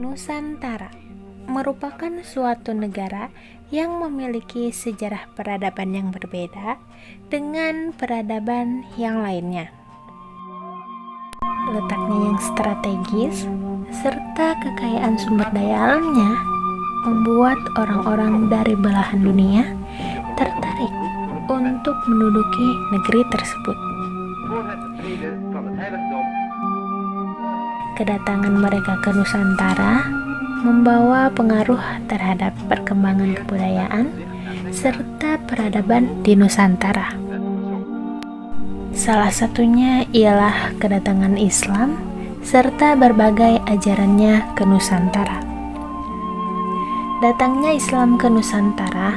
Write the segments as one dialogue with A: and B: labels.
A: Nusantara merupakan suatu negara yang memiliki sejarah peradaban yang berbeda dengan peradaban yang lainnya. Letaknya yang strategis serta kekayaan sumber daya alamnya membuat orang-orang dari belahan dunia tertarik untuk menduduki negeri tersebut. Kedatangan mereka ke Nusantara membawa pengaruh terhadap perkembangan kebudayaan serta peradaban di Nusantara. Salah satunya ialah kedatangan Islam serta berbagai ajarannya ke Nusantara. Datangnya Islam ke Nusantara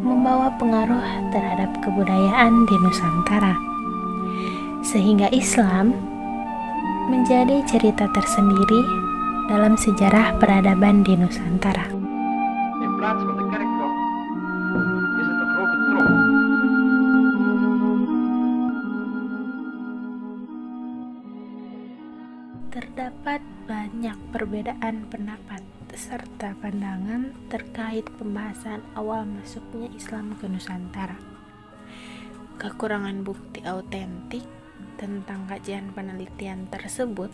A: membawa pengaruh terhadap kebudayaan di Nusantara, sehingga Islam menjadi cerita tersendiri dalam sejarah peradaban di Nusantara.
B: In plaats van de kerkklok is het een grote trom.
A: Terdapat banyak perbedaan pendapat serta pandangan terkait pembahasan awal masuknya Islam ke Nusantara. Kekurangan bukti autentik tentang kajian penelitian tersebut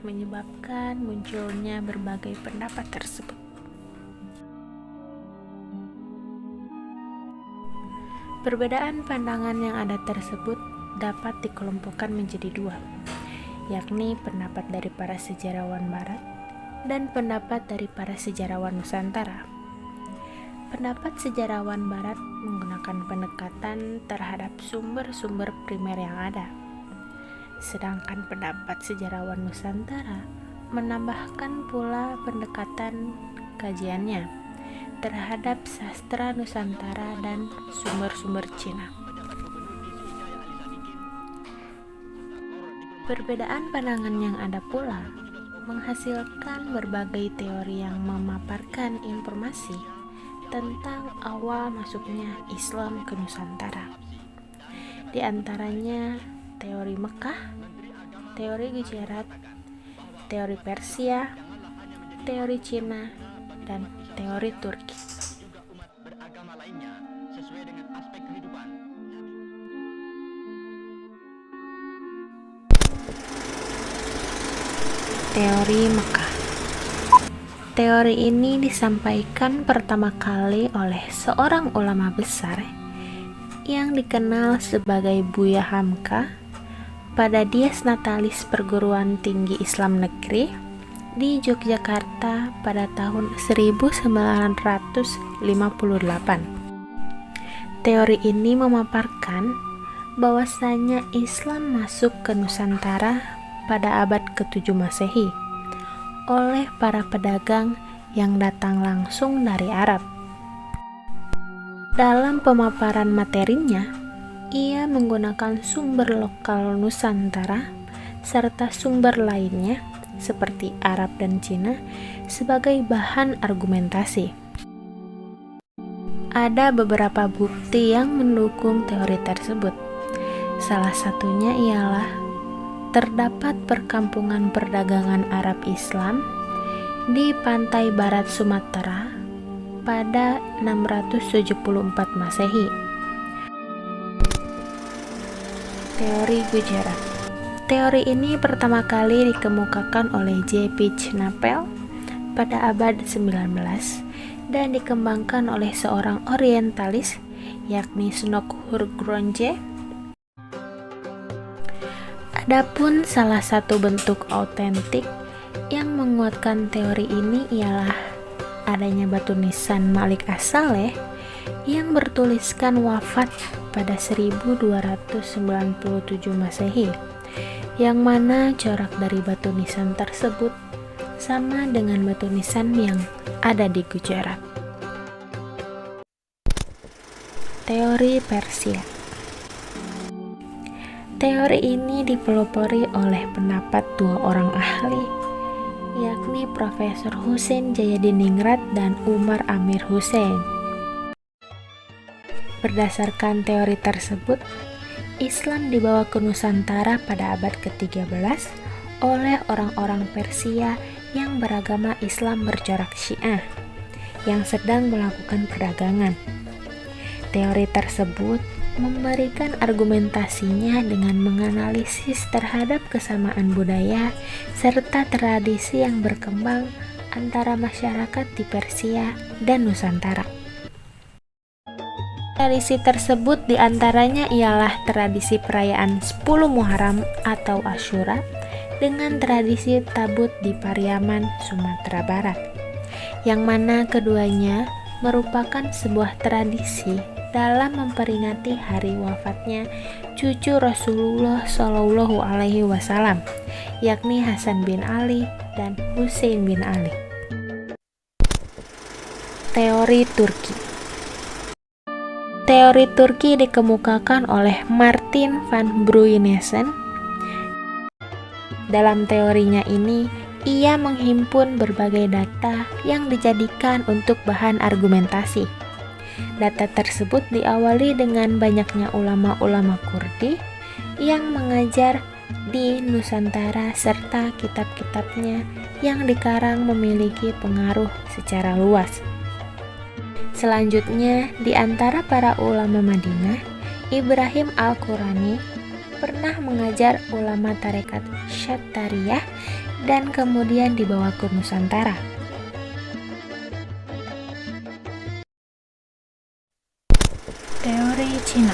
A: menyebabkan munculnya berbagai pendapat tersebut. Perbedaan pandangan yang ada tersebut dapat dikelompokkan menjadi dua, yakni pendapat dari para sejarawan Barat dan pendapat dari para sejarawan Nusantara. Pendapat sejarawan Barat menggunakan pendekatan terhadap sumber-sumber primer yang ada, sedangkan pendapat sejarawan Nusantara menambahkan pula pendekatan kajiannya terhadap sastra Nusantara dan sumber-sumber Cina. Perbedaan pandangan yang ada pula menghasilkan berbagai teori yang memaparkan informasi tentang awal masuknya Islam ke Nusantara. Di antaranya teori Mekah, teori Gujarat, teori Persia, teori Cina, dan teori Turki.
B: Beragama lainnya sesuai dengan aspek kehidupan.
A: Teori Mekah. Teori ini disampaikan pertama kali oleh seorang ulama besar yang dikenal sebagai Buya Hamka pada Dies Natalis Perguruan Tinggi Islam Negeri di Yogyakarta pada tahun 1958. Teori ini memaparkan bahwasanya Islam masuk ke Nusantara pada abad ke-7 Masehi oleh para pedagang yang datang langsung dari Arab. Dalam pemaparan materinya, ia menggunakan sumber lokal Nusantara serta sumber lainnya seperti Arab dan Cina sebagai bahan argumentasi. Ada beberapa bukti yang mendukung teori tersebut. Salah satunya ialah terdapat perkampungan perdagangan Arab Islam di pantai barat Sumatera pada 674 Masehi. Teori Gujarat. Teori ini pertama kali dikemukakan oleh J.P. Chnapel pada abad 19 dan dikembangkan oleh seorang orientalis yakni Snokhur Gronje. Adapun salah satu bentuk autentik yang menguatkan teori ini ialah adanya batu nisan Malik As-Saleh yang bertuliskan wafat pada 1297 Masehi, yang mana corak dari batu nisan tersebut sama dengan batu nisan yang ada di Gujarat. Teori Persia. Teori ini dipelopori oleh pendapat dua orang ahli, yakni Profesor Husein Jayadiningrat dan Umar Amir Hussein. Berdasarkan teori tersebut, Islam dibawa ke Nusantara pada abad ke-13 oleh orang-orang Persia yang beragama Islam bercorak Syiah yang sedang melakukan perdagangan. Teori tersebut memberikan argumentasinya dengan menganalisis terhadap kesamaan budaya serta tradisi yang berkembang antara masyarakat di Persia dan Nusantara. Tradisi tersebut diantaranya ialah tradisi perayaan 10 Muharram atau Asyura dengan tradisi tabut di Pariaman, Sumatera Barat, yang mana keduanya merupakan sebuah tradisi dalam memperingati hari wafatnya cucu Rasulullah Shallallahu Alaihi Wasallam, yakni Hasan bin Ali dan Husain bin Ali. Teori Turki. Teori Turki dikemukakan oleh Martin van Bruynessen. Dalam teorinya ini, ia menghimpun berbagai data yang dijadikan untuk bahan argumentasi. Data tersebut diawali dengan banyaknya ulama-ulama Kurdi yang mengajar di Nusantara serta kitab-kitabnya yang dikarang memiliki pengaruh secara luas. Selanjutnya, di antara para ulama Madinah, Ibrahim Al-Qurani pernah mengajar ulama tarekat Syattariyah dan kemudian dibawa ke Nusantara. Teori Cina.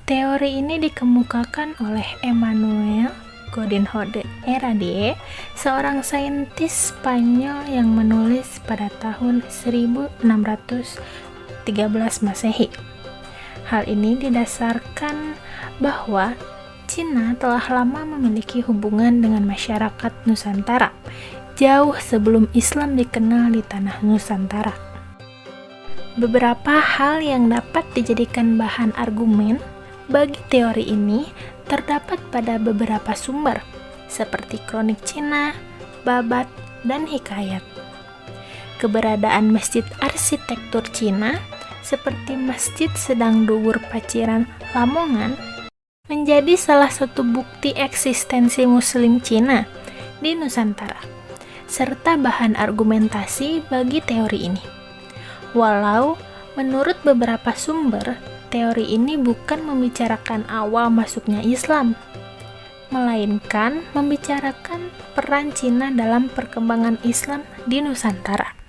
A: Teori ini dikemukakan oleh Emmanuel Godinho de Herrera, seorang saintis Spanyol yang menulis pada tahun 1613 Masehi. Hal ini didasarkan bahwa Cina telah lama memiliki hubungan dengan masyarakat Nusantara, jauh sebelum Islam dikenal di tanah Nusantara. Beberapa hal yang dapat dijadikan bahan argumen bagi teori ini terdapat pada beberapa sumber, seperti kronik Cina, babat, dan hikayat. Keberadaan masjid arsitektur Cina, seperti Masjid Sedang Duwur Paciran Lamongan, menjadi salah satu bukti eksistensi Muslim Cina di Nusantara, serta bahan argumentasi bagi teori ini. Walau, menurut beberapa sumber, teori ini bukan membicarakan awal masuknya Islam, melainkan membicarakan peran Cina dalam perkembangan Islam di Nusantara.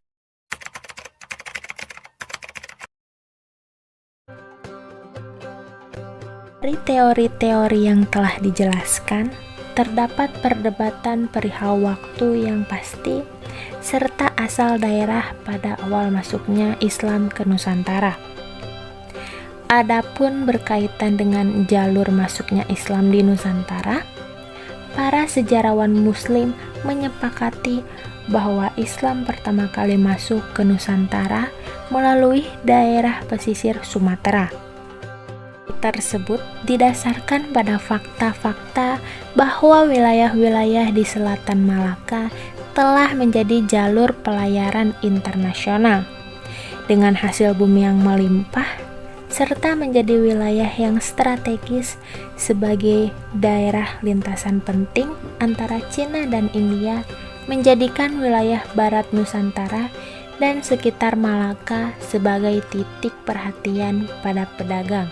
A: Dari teori-teori yang telah dijelaskan, terdapat perdebatan perihal waktu yang pasti serta asal daerah pada awal masuknya Islam ke Nusantara. Adapun berkaitan dengan jalur masuknya Islam di Nusantara, para sejarawan Muslim menyepakati bahwa Islam pertama kali masuk ke Nusantara melalui daerah pesisir Sumatera. Tersebut didasarkan pada fakta-fakta bahwa wilayah-wilayah di selatan Malaka telah menjadi jalur pelayaran internasional dengan hasil bumi yang melimpah serta menjadi wilayah yang strategis sebagai daerah lintasan penting antara Cina dan India, menjadikan wilayah barat Nusantara dan sekitar Malaka sebagai titik perhatian pada pedagang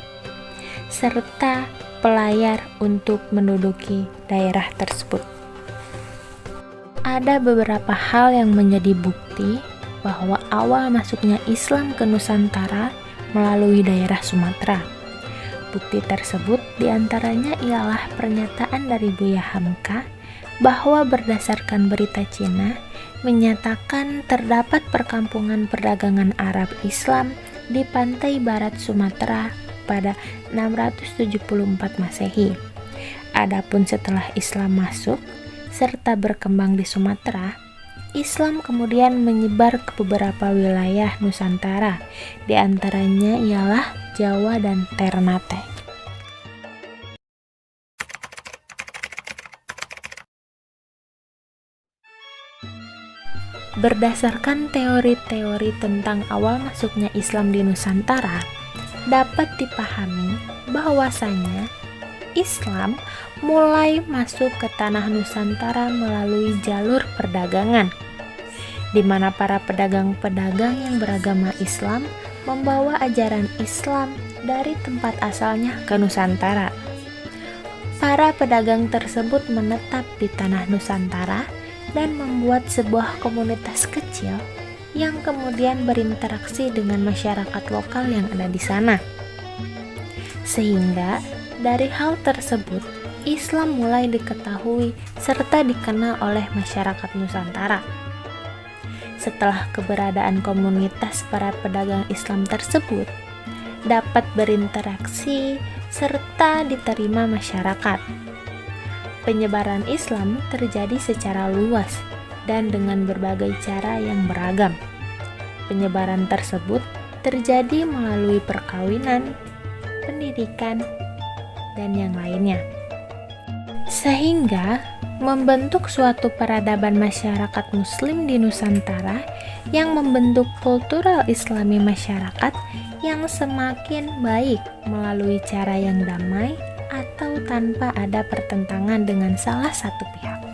A: serta pelayar untuk menduduki daerah tersebut. Ada beberapa hal yang menjadi bukti bahwa awal masuknya Islam ke Nusantara melalui daerah Sumatera. Bukti tersebut diantaranya ialah pernyataan dari Buya Hamka bahwa berdasarkan berita Cina menyatakan terdapat perkampungan perdagangan Arab Islam di pantai barat Sumatera pada 674 Masehi. Adapun setelah Islam masuk serta berkembang di Sumatera, Islam kemudian menyebar ke beberapa wilayah Nusantara, di antaranya ialah Jawa dan Ternate. Berdasarkan teori-teori tentang awal masuknya Islam di Nusantara, dapat dipahami bahwasanya Islam mulai masuk ke tanah Nusantara melalui jalur perdagangan, di mana para pedagang-pedagang yang beragama Islam membawa ajaran Islam dari tempat asalnya ke Nusantara. Para pedagang tersebut menetap di tanah Nusantara dan membuat sebuah komunitas kecil yang kemudian berinteraksi dengan masyarakat lokal yang ada di sana. Sehingga dari hal tersebut, Islam mulai diketahui serta dikenal oleh masyarakat Nusantara. Setelah keberadaan komunitas para pedagang Islam tersebut dapat berinteraksi serta diterima masyarakat, penyebaran Islam terjadi secara luas dan dengan berbagai cara yang beragam. Penyebaran tersebut terjadi melalui perkawinan, pendidikan, dan yang lainnya, sehingga membentuk suatu peradaban masyarakat Muslim di Nusantara yang membentuk kultural Islami masyarakat yang semakin baik melalui cara yang damai atau tanpa ada pertentangan dengan salah satu pihak.